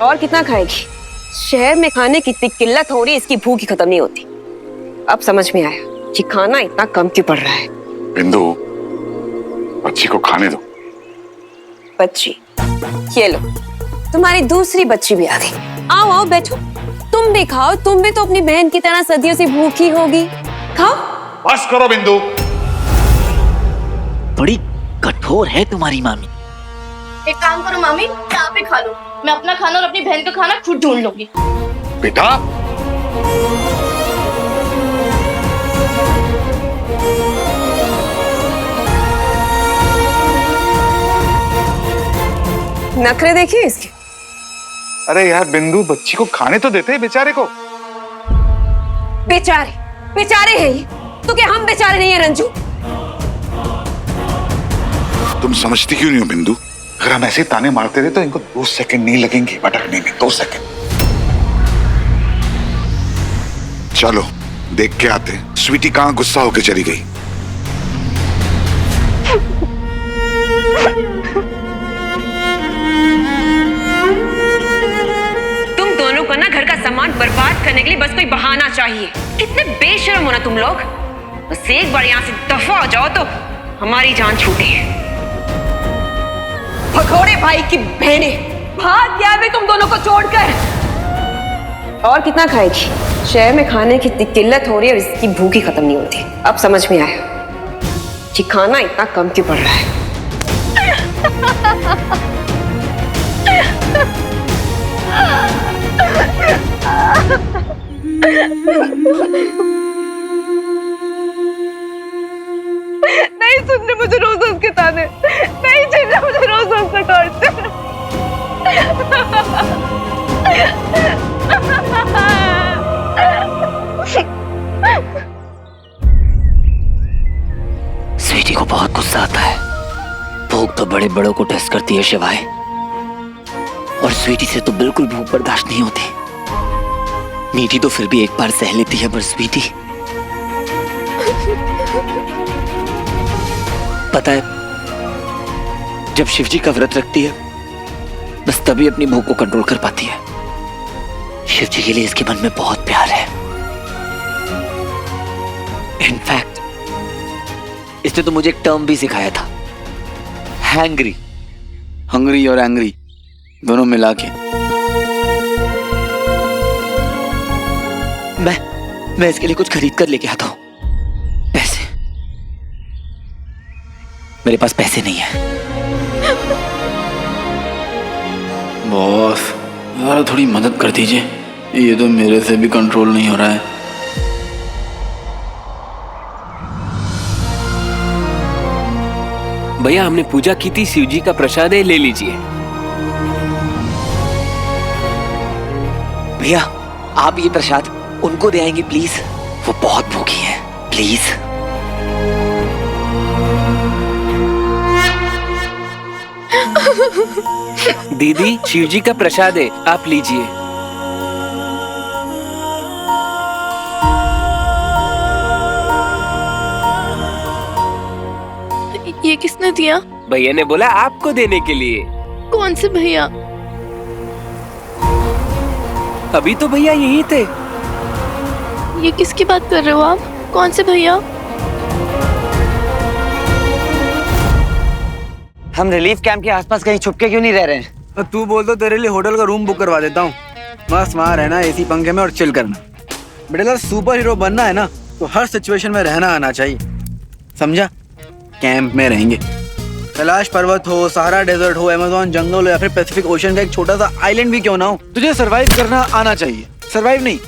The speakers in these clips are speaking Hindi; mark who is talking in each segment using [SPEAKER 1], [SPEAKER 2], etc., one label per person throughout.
[SPEAKER 1] और कितना खाएगी? शहर में खाने की इतनी किल्लत हो रही है, इसकी भूख ही खत्म नहीं होती। अब समझ में आया कि खाना इतना कम क्यों पड़ रहा है।
[SPEAKER 2] बिंदु, बच्ची को खाने दो।
[SPEAKER 1] बच्ची? ये लो, तुम्हारी दूसरी बच्ची भी आ गई। आओ आओ बैठो, तुम भी खाओ। तुम भी तो अपनी बहन की तरह सदियों से भूखी होगी। खाओ।
[SPEAKER 2] बस करो बिंदु।
[SPEAKER 3] बड़ी कठोर है तुम्हारी मामी।
[SPEAKER 4] एक काम करो मामी, आप ही खा लो, मैं अपना खाना और अपनी बहन का खाना खुद ढूंढ लूंगी।
[SPEAKER 2] बेटा,
[SPEAKER 1] नखरे देखिए इसके।
[SPEAKER 2] अरे यार बिंदु, बच्ची को खाने तो देते हैं बेचारे को।
[SPEAKER 1] बेचारे बेचारे हैं ये तो, क्या हम बेचारे नहीं है रंजू?
[SPEAKER 2] तुम समझती क्यों नहीं हो बिंदु? अगर हम ऐसे ताने मारते रहे तो इनको 2 सेकंड नहीं लगेंगे भटकने में। 2 सेकंड। चलो देख के आते। स्वीटी कहाँ गुस्सा होकर चली गई?
[SPEAKER 1] तुम दोनों को ना घर का सामान बर्बाद करने के लिए बस कोई बहाना चाहिए। कितने बेशर्म हो ना तुम लोग। बस एक बार यहाँ से दफा हो जाओ तो हमारी जान छूटी है। भगोड़े भाई की बहनें, भाग गया मैं तुम दोनों को छोड़कर। और कितना खाएगी? शहर में खाने की इतनी किल्लत हो रही है और इसकी भूख ही खत्म नहीं होती। अब समझ में आया कि खाना इतना कम क्यों पड़ रहा है।
[SPEAKER 4] नहीं सुनने मुझे रोज उसके ताने, नहीं सुनने मुझे रोज उसका टॉर्चर।
[SPEAKER 3] स्वीटी को बहुत गुस्सा आता है। भूख तो बड़े बड़ों को टेस्ट करती है शिवाय, और स्वीटी से तो बिल्कुल भूख बर्दाश्त नहीं होती। मीठी तो फिर भी एक बार सह लेती है, पर स्वीटी, पता है, जब शिवजी का व्रत रखती है बस तभी अपनी भूख को कंट्रोल कर पाती है। शिवजी के लिए इसके मन में बहुत प्यार है। इनफैक्ट इसने तो मुझे एक टर्म भी सिखाया था, हैंग्री। हंग्री और एंग्री दोनों मिला के। मैं इसके लिए कुछ खरीद कर लेके आता हूं। पैसे, मेरे पास पैसे नहीं है।
[SPEAKER 5] बॉस यार थोड़ी मदद कर दीजिए, ये तो मेरे से भी कंट्रोल नहीं हो रहा है।
[SPEAKER 6] भैया हमने पूजा की थी, शिव जी का प्रसाद है, ले लीजिए।
[SPEAKER 3] भैया आप ये प्रसाद उनको दे आएंगे प्लीज, वो बहुत भूखी हैं, प्लीज।
[SPEAKER 6] दीदी शिव जी का प्रसाद है, आप लीजिए।
[SPEAKER 4] ये किसने दिया?
[SPEAKER 6] भैया ने बोला आपको देने के लिए।
[SPEAKER 4] कौन से भैया?
[SPEAKER 6] अभी तो भैया यही थे।
[SPEAKER 4] ये किसकी बात कर रहे हो आप? कौन से भैया?
[SPEAKER 3] हम रिलीफ कैंप के आसपास कहीं छुपके क्यों नहीं रह रहे हैं?
[SPEAKER 5] तू बोल दो, तेरे लिए होटल का रूम बुक करवा देता हूँ। मस्त वहाँ रहना, एसी पंखे में और चिल करना। बेटा सुपर हीरो बनना है ना तो हर सिचुएशन में रहना आना चाहिए, समझा? कैंप में रहेंगे, कैलाश पर्वत हो, सहारा डेजर्ट हो, अमेज़न जंगल हो, या फिर पैसिफिक ओशन का एक छोटा सा आइलैंड भी क्यों ना हो, तुझे सरवाइव करना आना चाहिए। सरवाइव नहीं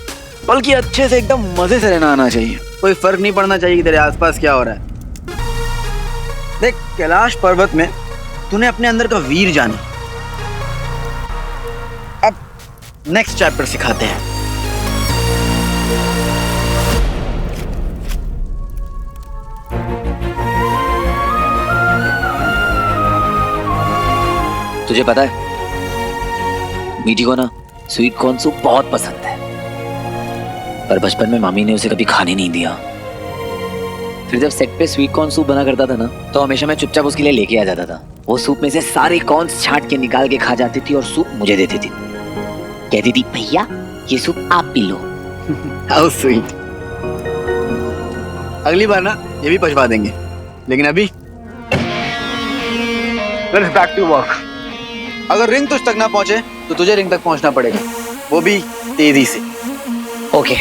[SPEAKER 5] बल्कि अच्छे से एकदम मजे से रहना आना चाहिए। कोई फर्क नहीं पड़ना चाहिए कि तेरे आसपास क्या हो रहा है। देख, कैलाश पर्वत में तूने अपने अंदर का वीर जाना। अब नेक्स्ट चैप्टर सिखाते हैं।
[SPEAKER 3] तुझे पता है मीठी को ना स्वीट कॉर्न सूप बहुत पसंद है, पर बचपन में मामी ने उसे कभी खाने नहीं दिया। फिर जब सेट पे स्वीट कॉर्न सूप बना करता था ना, तो हमेशा मैं चुपचाप उसके लिए लेके आ जाता था। वो सूप में से सारे कॉर्न्स छांट के निकाल के खा जाती थी और सूप मुझे देती थी। कहती थी भैया ये सूप आप पी लो।
[SPEAKER 5] How sweet. अगली बार ना ये भी पछवा देंगे, लेकिन अभी लेट्स बैक टू वर्क। अगर रिंग तुझ तक ना पहुंचे तो तुझे रिंग तक पहुंचना पड़ेगा, वो भी तेजी से।
[SPEAKER 3] ओके।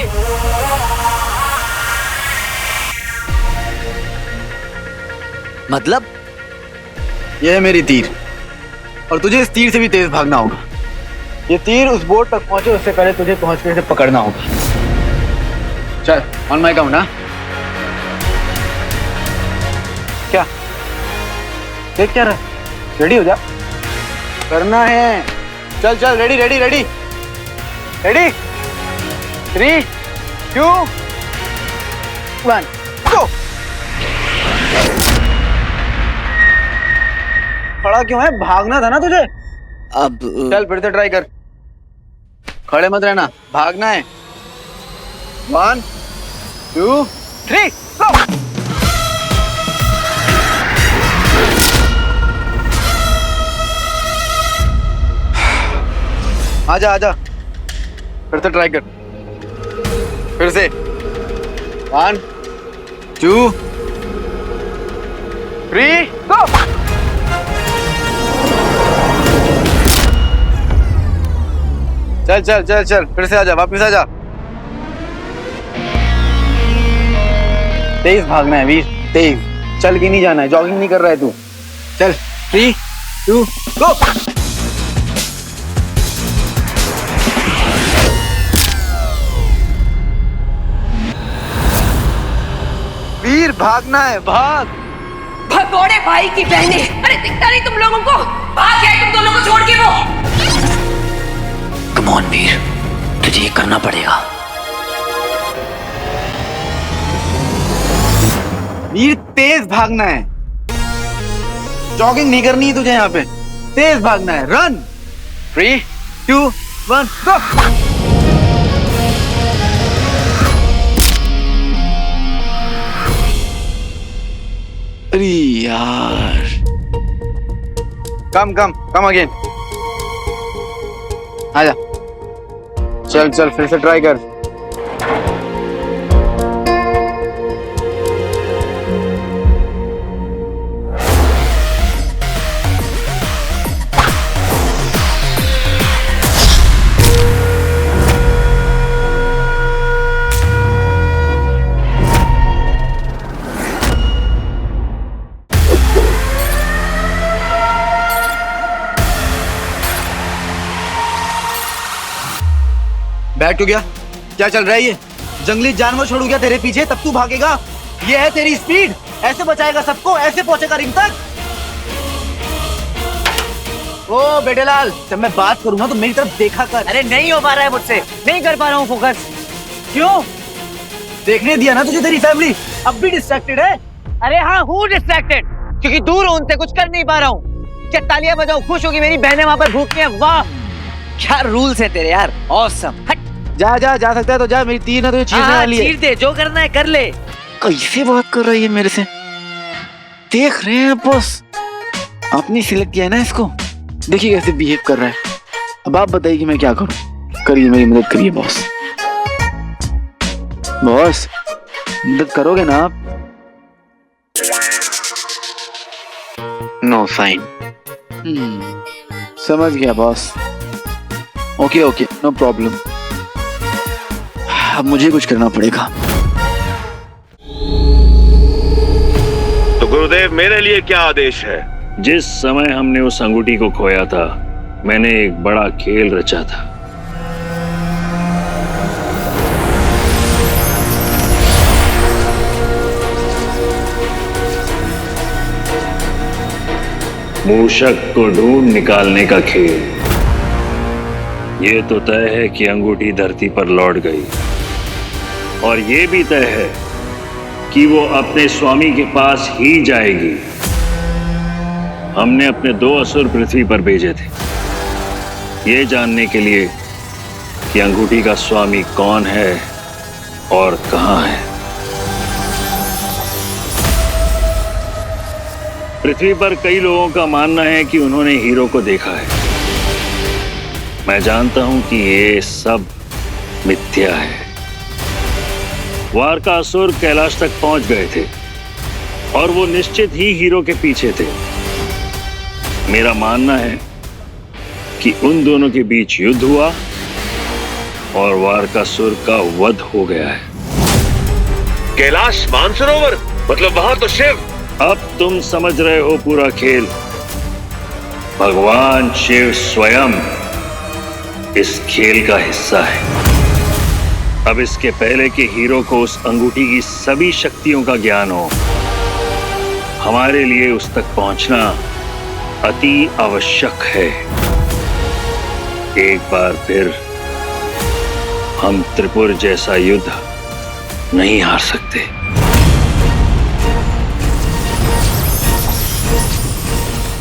[SPEAKER 3] मतलब
[SPEAKER 5] ये है मेरी तीर, और तुझे इस तीर से भी तेज भागना होगा। ये तीर उस बोर्ड तक पहुंचे उससे पहले तुझे पहुंच के इसे पकड़ना होगा। चल ऑन माय काउंट। ना क्या देख क्या रहा, रेडी हो जा, करना है। चल चल, रेडी रेडी रेडी रेडी, 3 2 1 गो। खड़ा क्यों है, भागना था ना तुझे।
[SPEAKER 3] अब
[SPEAKER 5] चल फिर से ट्राई कर, खड़े मत रहना, भागना है। 1 2 3 गो। आजा आजा, फिर से ट्राई कर, फिर से 1 2 3 गो। चल चल चल चल, फिर से आजा, वापस आजा। तेज भागना है वीर, तेज। चल के नहीं जाना है, जॉगिंग नहीं कर रहा है तू। चल 3 2 गो। वीर भागना है, भाग।
[SPEAKER 1] भगोड़े भाई की बहने, अरे दिखता नहीं तुम लोगों को, भाग गए तुम दोनों को छोड़ के वो।
[SPEAKER 3] कम ऑन वीर, तुझे ये करना पड़ेगा।
[SPEAKER 5] वीर तेज भागना है, जॉगिंग नहीं करनी है तुझे, यहाँ पे तेज भागना है। रन 3 2 1 गो। अरे यार, कम कम कम अगेन, आजा। चल चल, फिर से ट्राई कर। बैठ गया, क्या चल रहा है ये? जंगली जानवर छोड़ू क्या तेरे पीछे, तब तू भागेगा? ये है तेरी स्पीड? ऐसे बचाएगा सबको, ऐसे पहुंचेगा रिंग तक? ओ बेटे लाल, जब मैं बात करूंगा तो मेरी तरफ देखा कर।
[SPEAKER 7] अरे नहीं हो पा रहा है मुझसे, नहीं कर पा रहा हूँ फोकस।
[SPEAKER 5] क्यों? देखने दिया ना तुझे तेरी फैमिली, अब भी डिस्ट्रैक्टेड है?
[SPEAKER 7] अरे हाँ हूँ डिस्ट्रैक्टेड, क्योंकि दूर हूँ उनसे, कुछ कर नहीं पा रहा हूँ। क्या तालियां बजाऊं, खुश होगी मेरी बहनें वहां पर भूखी हैं। वाह क्या रूल्स है तेरे यार, ऑसम। हट
[SPEAKER 5] जा जा जा सकता है तो जा, मेरी तीर ना तुझे चीरने वाली है।
[SPEAKER 7] चीर दे, जो करना है कर ले।
[SPEAKER 5] कैसे बात कर रही है मेरे से, देख रहे हैं बॉस, आपने सिलेक्ट किया है ना इसको, देखिए कैसे बिहेव कर रहा है। अब आप बताइए कि मैं क्या करूं, करिए मेरी मदद करिए बॉस। बॉस मदद करोगे ना आप? No sign. समझ गया boss, okay okay no problem. अब मुझे कुछ करना पड़ेगा।
[SPEAKER 8] तो गुरुदेव मेरे लिए क्या आदेश है?
[SPEAKER 9] जिस समय हमने उस अंगूठी को खोया था, मैंने एक बड़ा खेल रचा था। मूषक को ढूंढ निकालने का खेल। ये तो तय है कि अंगूठी धरती पर लौट गई, और ये भी तय है कि वो अपने स्वामी के पास ही जाएगी। हमने अपने 2 असुर पृथ्वी पर भेजे थे, ये जानने के लिए कि अंगूठी का स्वामी कौन है और कहां है। पृथ्वी पर कई लोगों का मानना है कि उन्होंने हीरो को देखा है, मैं जानता हूं कि ये सब मिथ्या है। वार का असुर कैलाश तक पहुंच गए थे और वो निश्चित ही हीरो के पीछे थे। मेरा मानना है कि उन दोनों के बीच युद्ध हुआ और वारकासुर का वध हो गया है।
[SPEAKER 8] कैलाश मानसरोवर, मतलब वहां तो शिव।
[SPEAKER 9] अब तुम समझ रहे हो पूरा खेल। भगवान शिव स्वयं इस खेल का हिस्सा है। अब इसके पहले कि हीरो को उस अंगूठी की सभी शक्तियों का ज्ञान हो, हमारे लिए उस तक पहुंचना अति आवश्यक है। एक बार फिर हम त्रिपुर जैसा युद्ध नहीं हार सकते।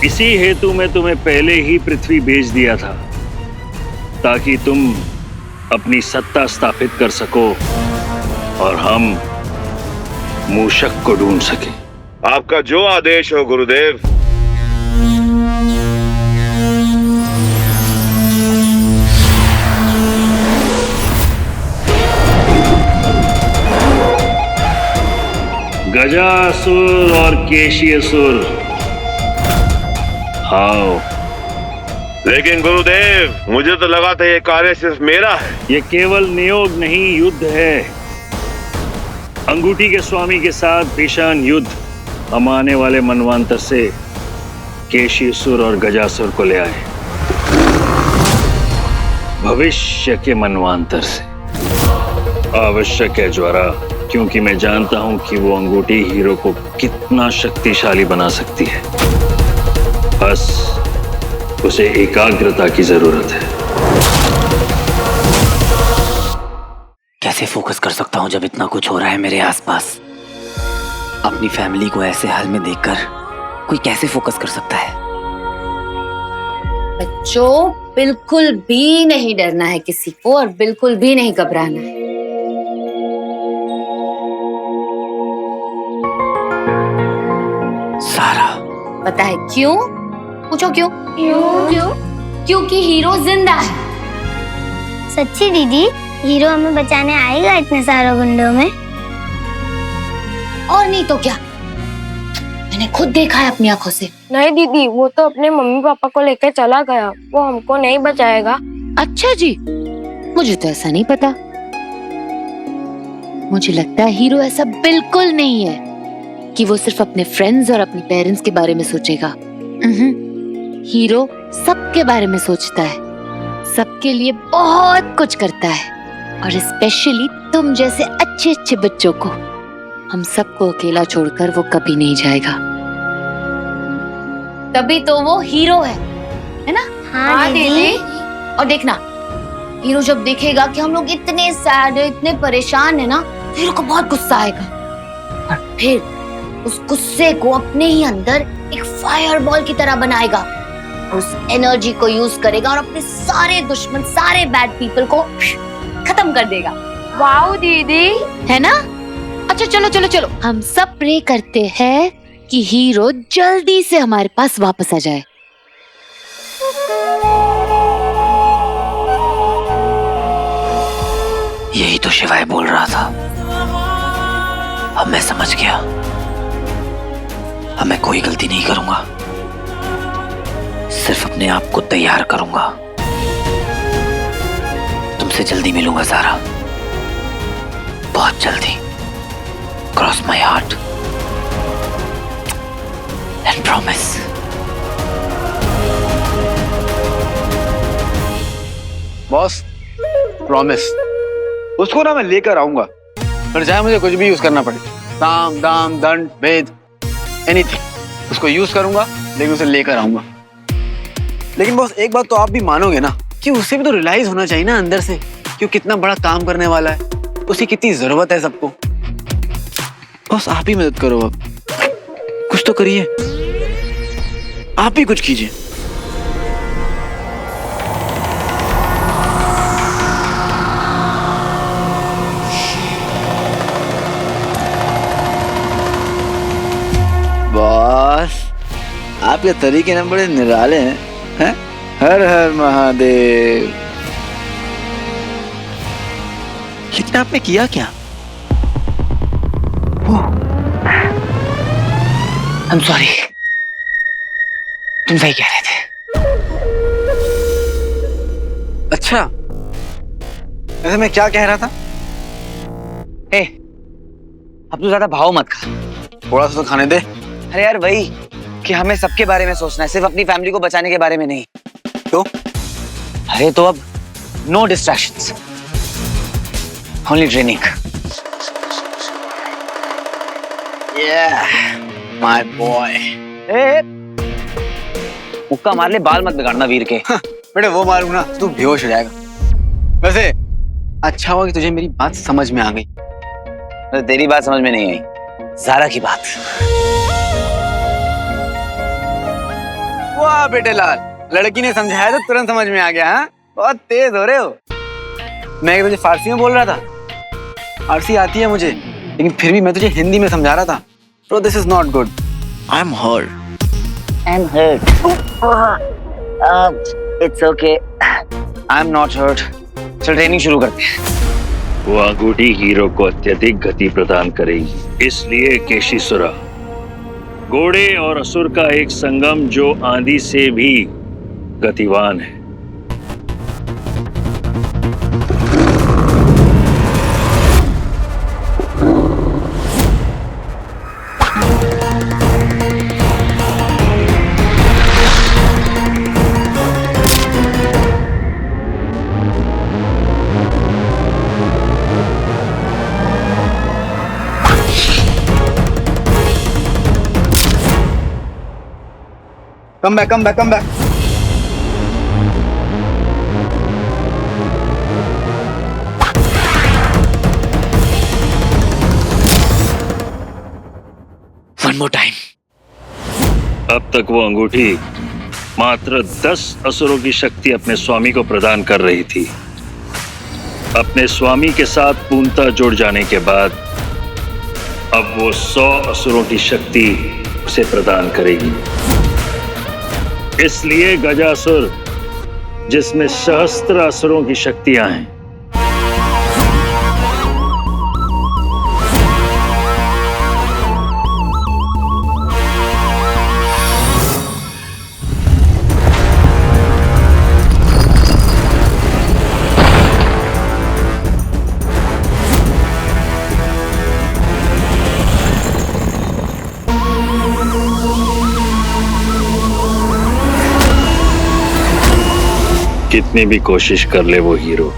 [SPEAKER 9] इसी हेतु मैं तुम्हें पहले ही पृथ्वी भेज दिया था, ताकि तुम अपनी सत्ता स्थापित कर सको और हम मूषक को ढूंढ सके।
[SPEAKER 8] आपका जो आदेश हो गुरुदेव।
[SPEAKER 9] गजासुर और केशियसुर, आओ।
[SPEAKER 8] लेकिन गुरुदेव, मुझे तो लगा था ये कार्य सिर्फ मेरा है।
[SPEAKER 9] ये केवल नियोग नहीं, युद्ध है। अंगूठी के स्वामी के साथ भीषण युद्ध हम आने वाले मनवांतर से केशियसुर और गजासुर को ले आए। भविष्य के मनवांतर से। आवश्यक है ज्वारा, क्योंकि मैं जानता हूं कि वो अंगूठी हीरो को कितना शक्तिशाली बना सकती है। बस उसे एकाग्रता की जरूरत है।
[SPEAKER 3] कैसे फोकस कर सकता हूँ जब इतना कुछ हो रहा है मेरे आसपास? अपनी फैमिली को ऐसे हाल में देखकर कोई कैसे फोकस कर सकता है?
[SPEAKER 10] बच्चों, बिल्कुल भी नहीं डरना है किसी को और बिल्कुल भी नहीं घबराना है।
[SPEAKER 3] सारा,
[SPEAKER 10] पता है क्यों? पूछो क्यों? क्यों? क्योंकि हीरो जिंदा है।
[SPEAKER 11] सच्ची दीदी, हीरो हमें बचाने आएगा इतने सारे गुंडों में?
[SPEAKER 10] और नहीं तो क्या, मैंने खुद देखा है अपनी आंखों से।
[SPEAKER 4] नहीं दीदी, वो तो अपने मम्मी पापा को लेकर चला गया, वो हमको नहीं बचाएगा।
[SPEAKER 10] अच्छा जी, मुझे तो ऐसा नहीं पता। मुझे लगता है हीरो ऐसा बिल्कुल नहीं है कि वो सिर्फ अपने फ्रेंड्स और अपने पेरेंट्स के बारे में सोचेगा। हीरो सबके बारे में सोचता है, सबके लिए बहुत कुछ करता है, और स्पेशली तुम जैसे अच्छे अच्छे बच्चों को। हम सबको अकेला छोड़कर वो कभी नहीं जाएगा। तभी तो वो हीरो है ना?
[SPEAKER 11] हाँ दीदी।
[SPEAKER 10] और देखना, हीरो जब देखेगा कि हम लोग इतने सैड है, इतने परेशान है ना, तो हीरो को बहुत गुस्सा आएगा और फिर उस गुस्से को अपने ही अंदर एक फायर बॉल की तरह बनाएगा और उस एनर्जी को यूज करेगा और अपने सारे दुश्मन, सारे बैड पीपल को खत्म कर देगा।
[SPEAKER 4] वाओ दीदी,
[SPEAKER 10] है ना? अच्छा चलो चलो चलो, हम सब प्रे करते हैं कि हीरो जल्दी से हमारे पास वापस आ जाए।
[SPEAKER 3] यही तो शिवाय बोल रहा था। अब मैं समझ गया। अब मैं कोई गलती नहीं करूंगा, सिर्फ अपने आप को तैयार करूंगा। तुमसे जल्दी मिलूंगा सारा, बहुत जल्दी। Cross my heart and promise.
[SPEAKER 5] Boss, promise. उसको ना मैं लेकर आऊंगा, फिर चाहे मुझे कुछ भी यूज करना पड़े, साम दाम दंड भेद एनीथिंग, उसको यूज करूंगा, लेकिन उसे लेकर आऊंगा। लेकिन बॉस, एक बात तो आप भी मानोगे ना कि उसे भी तो रियलाइज होना चाहिए ना अंदर से कि वो कितना बड़ा काम करने वाला है, उसकी कितनी जरूरत है सबको। बॉस, आप ही मदद करो, अब कुछ तो करिए, आप ही कुछ कीजिए।
[SPEAKER 12] बॉस, आपके तरीके ना बड़े निराले हैं, हैं?
[SPEAKER 5] हर हर महादेव। लेकिन आपने किया क्या?
[SPEAKER 7] I'm sorry. तुम सही कह रहे थे।
[SPEAKER 5] अच्छा, वैसे मैं क्या कह रहा था?
[SPEAKER 7] ए, अब तू ज्यादा भाव मत खा।
[SPEAKER 5] थोड़ा सा तो खाने दे।
[SPEAKER 7] अरे यार वही कि हमें सबके बारे में सोचना है, सिर्फ अपनी फैमिली को बचाने के बारे में नहीं।
[SPEAKER 5] तो?
[SPEAKER 7] अरे तो अब no distractions, only training.
[SPEAKER 5] My boy.
[SPEAKER 7] ए, मुक्का मार ले, बाल मत बिगाड़ना वीर के।
[SPEAKER 5] बेटे वो मारूंगा ना तू बेहोश हो जाएगा। वैसे अच्छा हुआ कि तुझे मेरी बात समझ में आ गई।
[SPEAKER 7] तो तेरी बात समझ में नहीं आई, ज़ारा की बात।
[SPEAKER 5] वाह बेटे लाल, लड़की ने समझाया तो तुरंत समझ में आ गया। हाँ, बहुत तेज हो रहे हो। मैं तुझे फारसी में बोल रहा था, फारसी आती है मुझे, लेकिन फिर भी मैं तुझे हिंदी में समझा रहा था। So this is not good. I'm hurt.
[SPEAKER 7] I'm hurt. It's okay. I'm not hurt. चल ट्रेनिंग शुरू करते हैं।
[SPEAKER 9] वो अंगूठी हीरो को अत्यधिक गति प्रदान करेगी, इसलिए केशीसुरा घोड़े और असुर का एक संगम जो आंधी से भी गतिवान है।
[SPEAKER 5] Come back, come back, come back.
[SPEAKER 7] One more time.
[SPEAKER 9] अब तक वो अंगूठी मात्र 10 असुरों की शक्ति अपने स्वामी को प्रदान कर रही थी। अपने स्वामी के साथ पूर्णता जुड़ जाने के बाद अब वो 100 असुरों की शक्ति उसे प्रदान करेगी। इसलिए गजासुर, जिसमें सहस्त्र असुरों की शक्तियां हैं, कितनी भी कोशिश कर ले वो हीरो,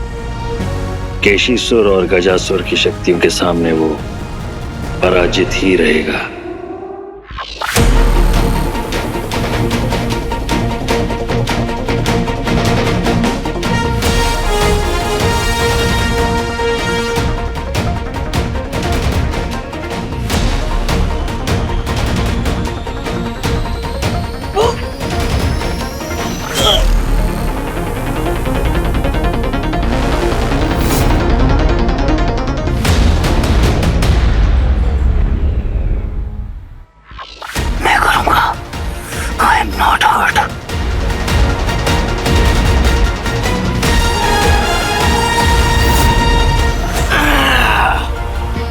[SPEAKER 9] केशीसुर और गजासुर की शक्तियों के सामने वो पराजित ही रहेगा।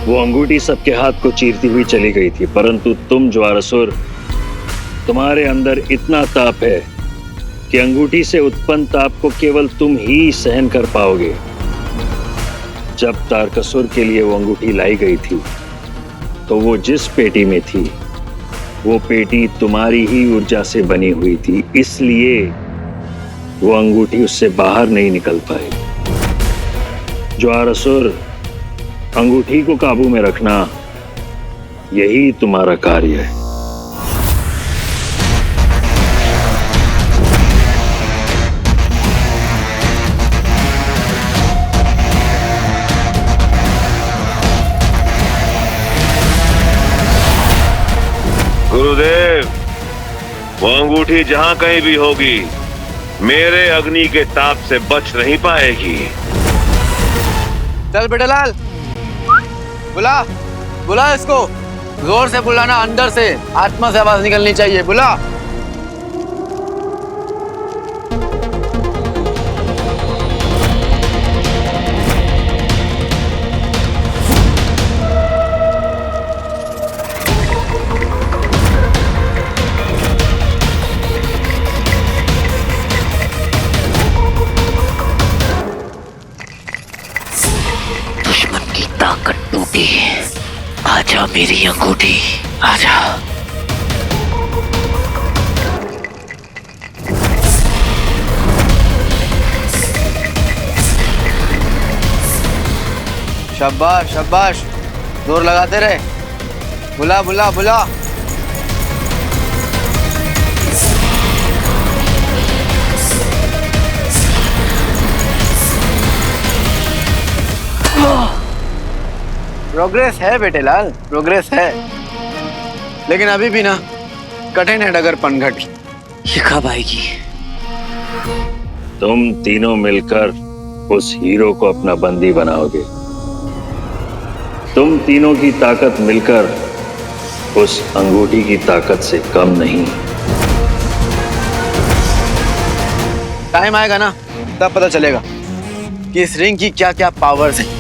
[SPEAKER 9] वो अंगूठी सबके हाथ को चीरती हुई चली गई थी, परंतु तुम ज्वारसुर, तुम्हारे अंदर इतना ताप है कि अंगूठी से उत्पन्न ताप को केवल तुम ही सहन कर पाओगे। जब तारकासुर के लिए वो अंगूठी लाई गई थी तो वो जिस पेटी में थी वो पेटी तुम्हारी ही ऊर्जा से बनी हुई थी, इसलिए वो अंगूठी उससे बाहर नहीं निकल पाई। ज्वारसुर, अंगूठी को काबू में रखना यही तुम्हारा कार्य है।
[SPEAKER 8] गुरुदेव, वो अंगूठी जहां कहीं भी होगी मेरे अग्नि के ताप से बच नहीं पाएगी।
[SPEAKER 5] चल बेटा लाल, बुला बुला इसको, जोर से बुलाना, अंदर से आत्मा से आवाज निकलनी चाहिए। बुला।
[SPEAKER 3] अंगूठी, आजा मेरी अंगूठी, आजा।
[SPEAKER 5] शाबाश शाबाश, जोर लगाते रहे। बुला बुला बुला। प्रोग्रेस है बेटे लाल, प्रोग्रेस है, लेकिन अभी भी ना कठिन है डगर पनघट।
[SPEAKER 3] ये कब आएगी?
[SPEAKER 9] तुम तीनों मिलकर उस हीरो को अपना बंदी बनाओगे। तुम तीनों की ताकत मिलकर उस अंगूठी की ताकत से कम नहीं।
[SPEAKER 5] टाइम आएगा ना तब पता चलेगा कि इस रिंग की क्या क्या पावर्स हैं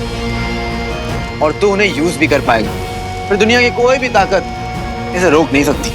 [SPEAKER 5] और तू उन्हें यूज भी कर पाएगा। फिर दुनिया की कोई भी ताकत इसे रोक नहीं सकती।